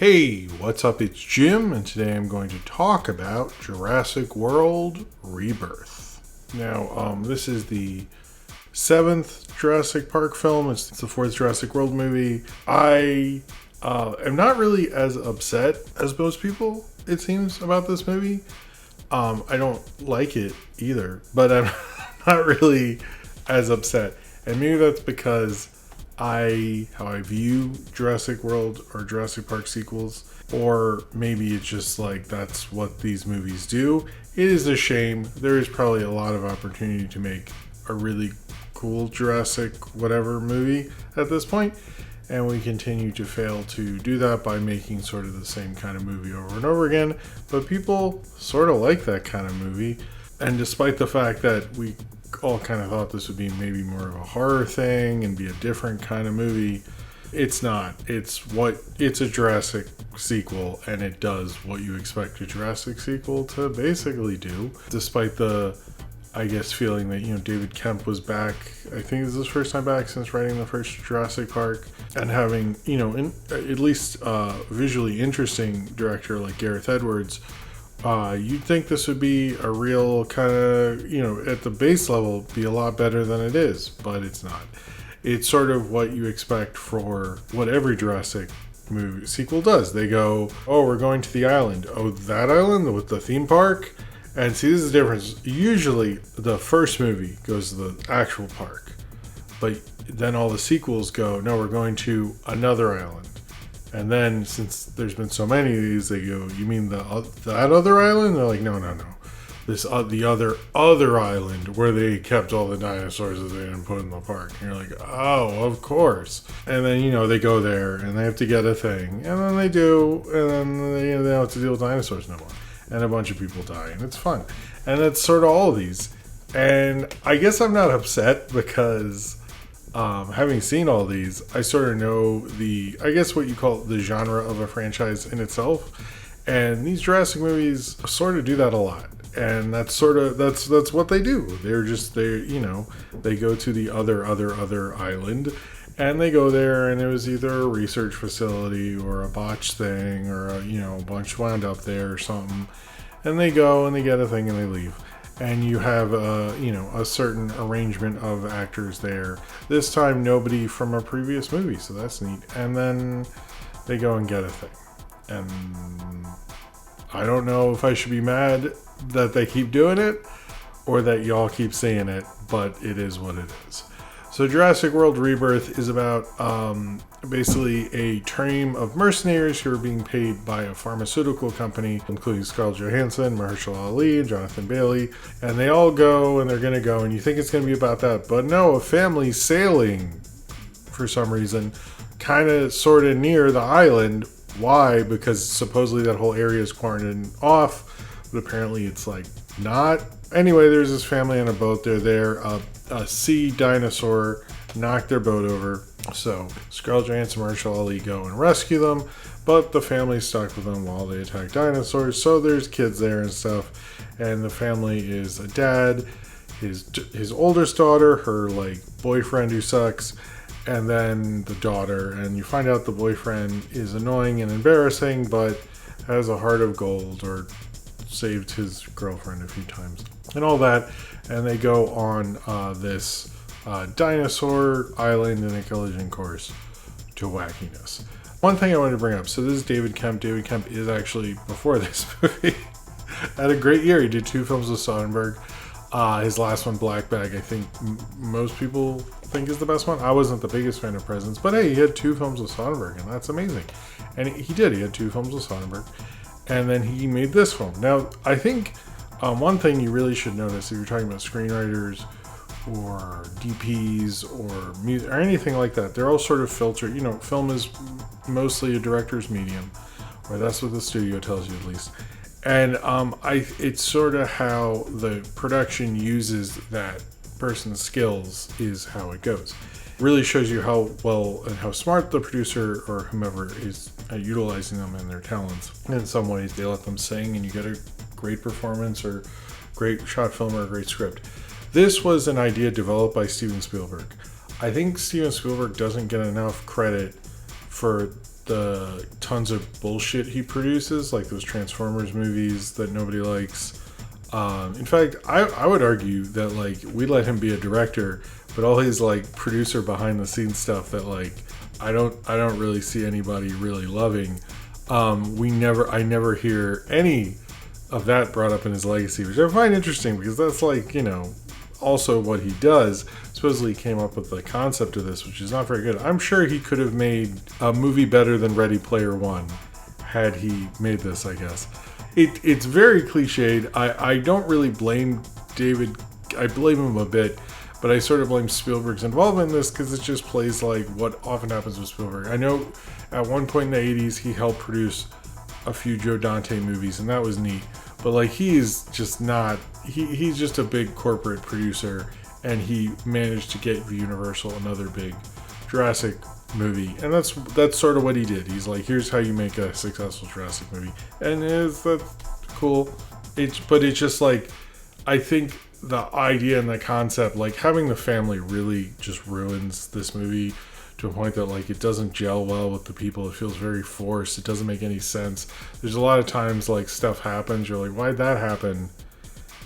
Hey, what's up? It's Jim, and today I'm going to talk about Jurassic World Rebirth. Now, this is the seventh Jurassic Park film. It's the fourth Jurassic World movie. I am not really as upset as most people, it seems, about this movie. I don't like it either, but I'm not really as upset. And maybe that's because how I view Jurassic World or Jurassic Park sequels, or maybe it's just like that's what these movies do. It is a shame. There is probably a lot of opportunity to make a really cool Jurassic whatever movie at this point, and we continue to fail to do that by making sort of the same kind of movie over and over again. But people sort of like that kind of movie, and despite the fact that we all kind of thought this would be maybe more of a horror thing and be a different kind of movie, it's not. It's a Jurassic sequel, and it does what you expect a Jurassic sequel to basically do, despite the, I guess, feeling that, David Kemp was back. I think this is his first time back since writing the first Jurassic Park, and having, at least visually interesting director like Gareth Edwards. You'd think this would be a real kind of, at the base level, be a lot better than it is, but it's not. It's sort of what you expect for what every Jurassic movie sequel does. They go, oh, we're going to the island. Oh, that island with the theme park? And see, this is the difference. Usually, the first movie goes to the actual park, but then all the sequels go, no, we're going to another island. And then, since there's been so many of these, they go, you mean that other island? They're like, no. The other island where they kept all the dinosaurs that they didn't put in the park. And you're like, oh, of course. And then, they go there, and they have to get a thing. And then they do, and then they don't have to deal with dinosaurs no more. And a bunch of people die, and it's fun. And that's sort of all of these. And I guess I'm not upset because having seen all these, I sort of know I guess what you call the genre of a franchise in itself. And these Jurassic movies sort of do that a lot. And that's what they do. They go to the other island, and they go there, and it was either a research facility or a botch thing, or a bunch wound up there or something. And they go and they get a thing and they leave. And you have a certain arrangement of actors there. This time, nobody from a previous movie, so that's neat. And then they go and get a thing. And I don't know if I should be mad that they keep doing it or that y'all keep saying it, but it is what it is. So Jurassic World Rebirth is about basically a team of mercenaries who are being paid by a pharmaceutical company, including Scarlett Johansson, Mahershala Ali, and Jonathan Bailey. And they all go, and they're going to go, and you think it's going to be about that. But no, a family sailing, for some reason, kind of sort of near the island. Why? Because supposedly that whole area is quarantined off, but apparently it's like not. Anyway, there's this family on a boat. They're there. A sea dinosaur knocked their boat over. So Scarlett Johansson and Mahershala Ali go and rescue them, but the family's stuck with them while they attack dinosaurs. So there's kids there and stuff, and the family is a dad, his oldest daughter, her boyfriend who sucks, and then the daughter. And you find out the boyfriend is annoying and embarrassing, but has a heart of gold, or saved his girlfriend a few times and all that. And they go on this dinosaur island in a collision course to wackiness. One thing I wanted to bring up, so this is David Kemp. David Kemp is actually, before this movie, had a great year. He did 2 films with Soderbergh. His last one, Black Bag, I think most people think is the best one. I wasn't the biggest fan of Presents, but hey, he had 2 films with Soderbergh, and that's amazing. And he had 2 films with Soderbergh, and then he made this film. Now, I think one thing you really should notice if you're talking about screenwriters or DPs or music or anything like that, they're all sort of filtered. Film is mostly a director's medium, or that's what the studio tells you at least. And it's sort of how the production uses that person's skills is how it goes. It really shows you how well and how smart the producer or whomever is at utilizing them and their talents. In some ways, they let them sing, and you get a great performance or great shot film or a great script. This was an idea developed by Steven Spielberg. I think Steven Spielberg doesn't get enough credit for the tons of bullshit he produces, like those Transformers movies that nobody likes. In fact, I would argue that like we let him be a director, but all his like producer behind the scenes stuff that like I don't really see anybody really loving. I never hear any of that brought up in his legacy, which I find interesting because that's like, you know, also what he does. Supposedly he came up with the concept of this, which is not very good. I'm sure he could have made a movie better than Ready Player One had he made this, I guess. It's very cliched. I don't really blame David. I blame him a bit, but I sort of blame Spielberg's involvement in this because it just plays like what often happens with Spielberg. I know at one point in the 80s he helped produce a few Joe Dante movies, and that was neat. But like he's just not. He's just a big corporate producer, and he managed to get Universal another big Jurassic movie, and that's sort of what he did. He's like, here's how you make a successful Jurassic movie, and that's cool. But it's just like, I think the idea and the concept, like having the family, really just ruins this movie to a point that like it doesn't gel well with the people. It feels very forced. It doesn't make any sense. There's a lot of times like stuff happens, you're like, why'd that happen?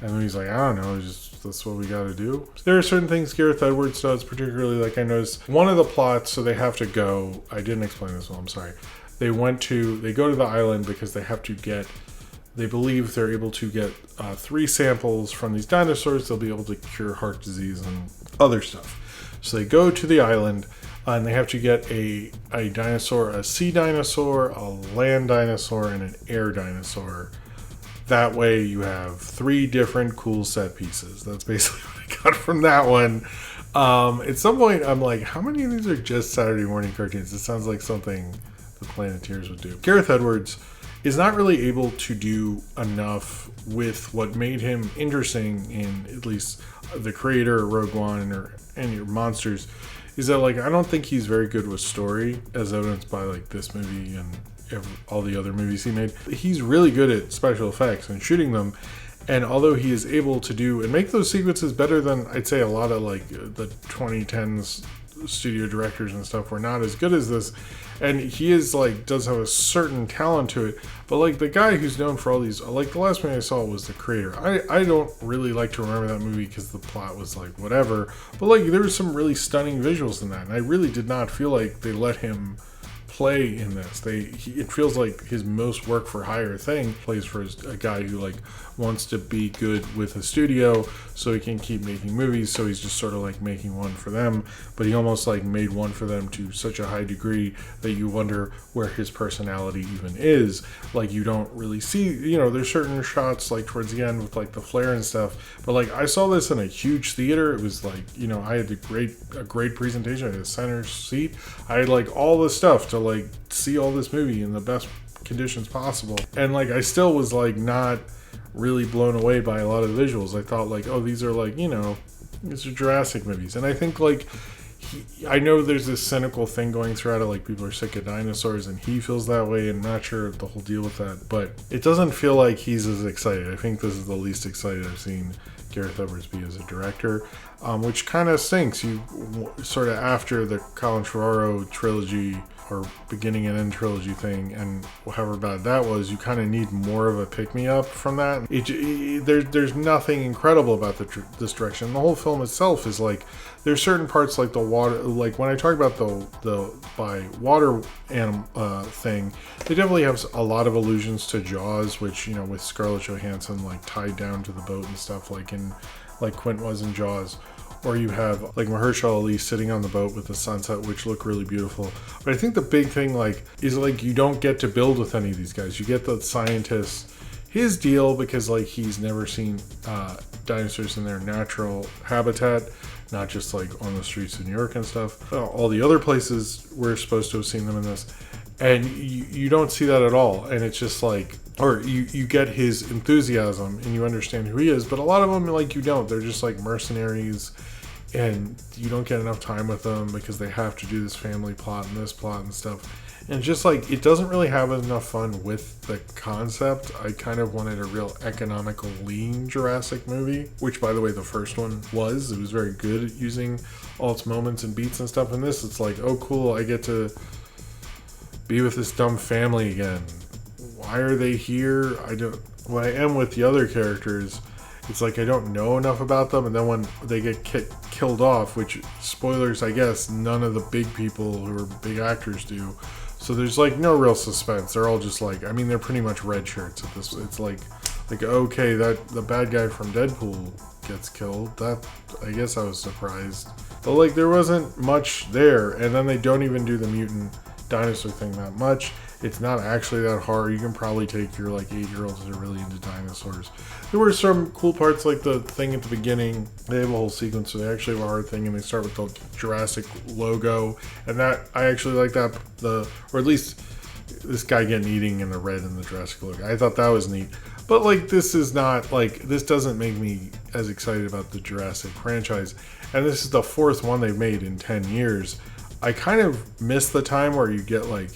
And then he's like, I don't know, that's what we got to do. There are certain things Gareth Edwards does, particularly like I noticed one of the plots. So they have to go. I didn't explain this well. I'm sorry. They go to the island because they have to get. They believe they're able to get 3 samples from these dinosaurs. They'll be able to cure heart disease and other stuff. So they go to the island and they have to get a dinosaur, a sea dinosaur, a land dinosaur, and an air dinosaur. That way you have 3 different cool set pieces. That's basically what I got from that one. At some point, I'm like, how many of these are just Saturday morning cartoons? It sounds like something the Planeteers would do. Gareth Edwards is not really able to do enough with what made him interesting in at least the creator of Rogue One or any Monsters, is that like I don't think he's very good with story, as evidenced by like this movie and all the other movies he made. He's really good at special effects and shooting them, and although he is able to do and make those sequences better than I'd say a lot of like the 2010s studio directors and stuff were not as good as this, and he is like does have a certain talent to it. But like the guy who's known for all these, like the last movie I saw was The Creator. I don't really like to remember that movie because the plot was like whatever, but like there was some really stunning visuals in that, and I really did not feel like they let him play in this. It feels like his most work for hire thing plays for a guy who like wants to be good with a studio so he can keep making movies, so he's just sort of like making one for them, but he almost like made one for them to such a high degree that you wonder where his personality even is. Like you don't really see, you know, there's certain shots like towards the end with like the flare and stuff, but like I saw this in a huge theater. It was like, you know, I had a great presentation. I had a center seat. I had like all the stuff to like see all this movie in the best conditions possible, and like I still was like not really blown away by a lot of the visuals. I thought like, oh, these are like, you know, these are Jurassic movies. And I think like I know there's this cynical thing going throughout it, like people are sick of dinosaurs, and he feels that way, and not sure the whole deal with that, but it doesn't feel like he's as excited. I think this is the least excited I've seen Gareth Edwards be as a director, which kind of stinks. You sort of after the Colin Trevorrow trilogy or beginning and end trilogy thing, and however bad that was, you kind of need more of a pick-me-up from that. There's nothing incredible about this direction. The whole film itself is like, there's certain parts like the water, like when I talk about the by water animal thing, they definitely have a lot of allusions to Jaws, which, you know, with Scarlett Johansson like tied down to the boat and stuff, like Quint was in Jaws. Or you have like Mahershala Ali sitting on the boat with the sunset, which look really beautiful. But I think the big thing like is like you don't get to build with any of these guys. You get the scientist, his deal, because like he's never seen dinosaurs in their natural habitat, not just like on the streets of New York and stuff. All the other places we're supposed to have seen them in this, and you don't see that at all. And it's just like, or you get his enthusiasm and you understand who he is, but a lot of them like you don't. They're just like mercenaries, and you don't get enough time with them because they have to do this family plot and this plot and stuff. And just like, it doesn't really have enough fun with the concept. I kind of wanted a real economical, lean Jurassic movie, which by the way, the first one was. It was very good at using all its moments and beats and stuff. And this, it's like, oh cool, I get to be with this dumb family again. Why are they here? When I am with the other characters, it's like I don't know enough about them, and then when they get killed off, which, spoilers, I guess, none of the big people who are big actors do. So there's like no real suspense. They're all just like, I mean, they're pretty much red shirts at this. It's like okay, that the bad guy from Deadpool gets killed. That, I guess I was surprised. But like there wasn't much there, and then they don't even do the mutant dinosaur thing that much. It's not actually that hard. You can probably take your like 8-year-olds that are really into dinosaurs. There were some cool parts, like the thing at the beginning. They have a whole sequence where they actually have a hard thing, and they start with the Jurassic logo, and that I actually like that. Or at least this guy getting eating in the red in the Jurassic logo. I thought that was neat. But like this is not like, this doesn't make me as excited about the Jurassic franchise. And this is the 4th one they've made in 10 years. I kind of miss the time where you get like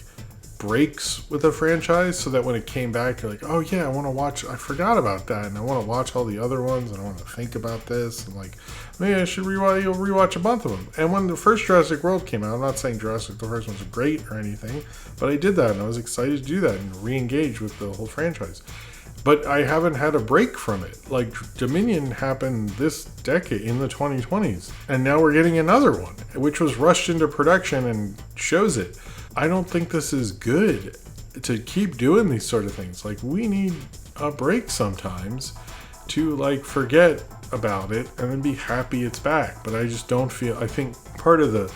breaks with a franchise, so that when it came back, you're like, oh yeah, I forgot about that, and I want to watch all the other ones, and I want to think about this, and like, maybe I should rewatch a bunch of them. And when the first Jurassic World came out, I'm not saying Jurassic the first one's great or anything, but I did that, and I was excited to do that and re-engage with the whole franchise. But I haven't had a break from it. Like, Dominion happened this decade, in the 2020s, and now we're getting another one, which was rushed into production and shows it. I don't think this is good to keep doing these sort of things. Like, we need a break sometimes to like forget about it and then be happy it's back. But I just don't feel, I think part of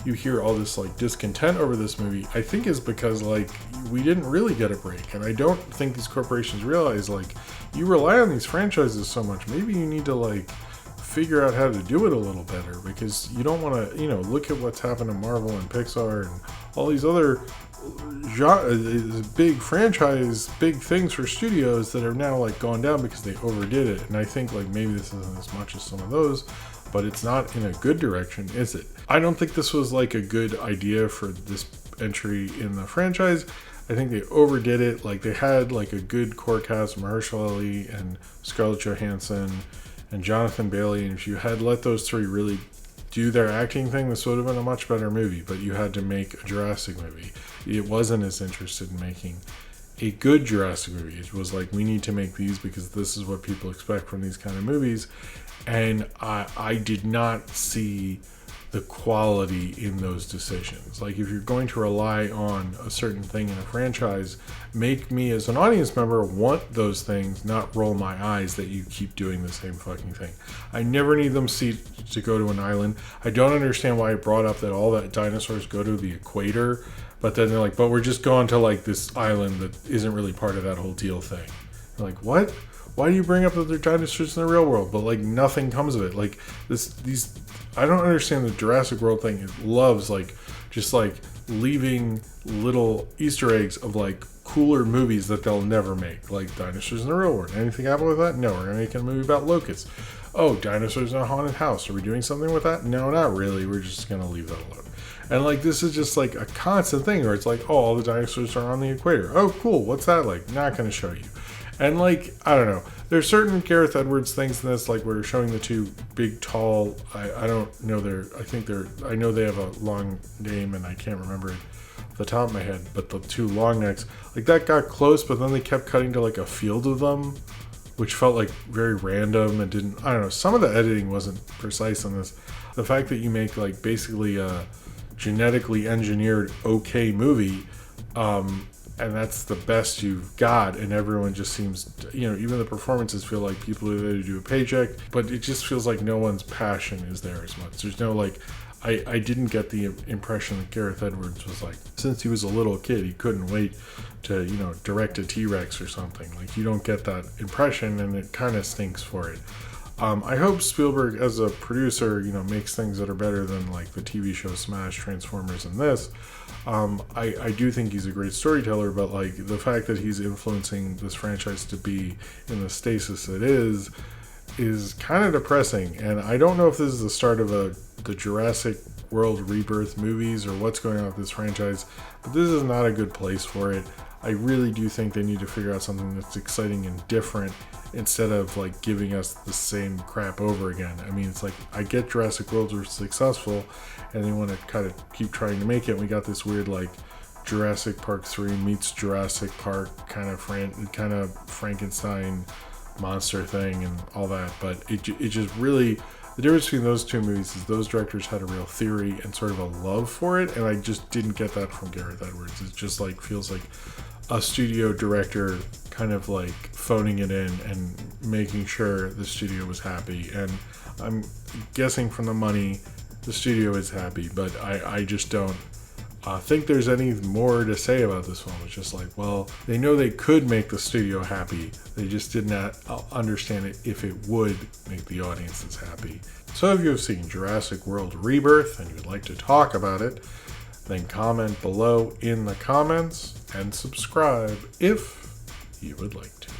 you hear all this like discontent over this movie, I think is because like we didn't really get a break. And I don't think these corporations realize, like, you rely on these franchises so much, maybe you need to like figure out how to do it a little better, because you don't want to, look at what's happened to Marvel and Pixar and all these other big franchise, big things for studios that are now like gone down because they overdid it. And I think like maybe this isn't as much as some of those, but it's not in a good direction, is it? I don't think this was like a good idea for this entry in the franchise. I think they overdid it. Like, they had like a good core cast, Mahershala Ali and Scarlett Johansson and Jonathan Bailey, and if you had let those 3 really do their acting thing, this would have been a much better movie. But you had to make a Jurassic movie. It wasn't as interested in making a good Jurassic movie. It was like, we need to make these because this is what people expect from these kind of movies. And I did not see the quality in those decisions. Like, if you're going to rely on a certain thing in a franchise, make me as an audience member want those things, not roll my eyes that you keep doing the same fucking thing. I never need them to go to an island. I don't understand why it brought up that all the dinosaurs go to the equator, but then they're like, but we're just going to like this island that isn't really part of that whole deal thing. You're like, what? Why do you bring up that they're dinosaurs in the real world, but like nothing comes of it? Like these, I don't understand the Jurassic World thing. It loves like just like leaving little Easter eggs of like cooler movies that they'll never make, like dinosaurs in the real world. Anything happen with that? No, we're gonna make a movie about locusts. Oh, dinosaurs in a haunted house. Are we doing something with that? No, not really. We're just gonna leave that alone. And like this is just like a constant thing where it's like, oh, all the dinosaurs are on the equator. Oh, cool. What's that like? Not gonna show you. And like, I don't know. There's certain Gareth Edwards things in this, like we're showing the 2 big, tall, I don't know I know they have a long name and I can't remember it off the top of my head, but the 2 long necks, like that got close, but then they kept cutting to like a field of them, which felt like very random and didn't, I don't know, some of the editing wasn't precise on this. The fact that you make like basically a genetically engineered okay movie, and that's the best you've got, and everyone just seems, even the performances feel like people are there to do a paycheck, but it just feels like no one's passion is there as much. There's no like, I didn't get the impression that Gareth Edwards was like, since he was a little kid, he couldn't wait to, direct a T-Rex or something. Like, you don't get that impression, and it kind of stinks for it. I hope Spielberg, as a producer, makes things that are better than like the TV show Smash, Transformers, and this. I do think he's a great storyteller, but like the fact that he's influencing this franchise to be in the stasis it is kind of depressing. And I don't know if this is the start of the Jurassic World Rebirth movies or what's going on with this franchise, but this is not a good place for it. I really do think they need to figure out something that's exciting and different instead of like giving us the same crap over again. I mean, it's like, I get Jurassic World was successful and they want to kind of keep trying to make it. We got this weird like Jurassic Park 3 meets Jurassic Park kind of Frankenstein monster thing and all that. But it just really, the difference between those two movies is those directors had a real theory and sort of a love for it, and I just didn't get that from Gareth Edwards. It just like feels like a studio director kind of like phoning it in and making sure the studio was happy. And I'm guessing from the money, the studio is happy, but I just don't think there's any more to say about this film. It's just like, well, they know they could make the studio happy. They just did not understand it if it would make the audiences happy. So if you have seen Jurassic World Rebirth and you'd like to talk about it, then comment below in the comments and subscribe if you would like to.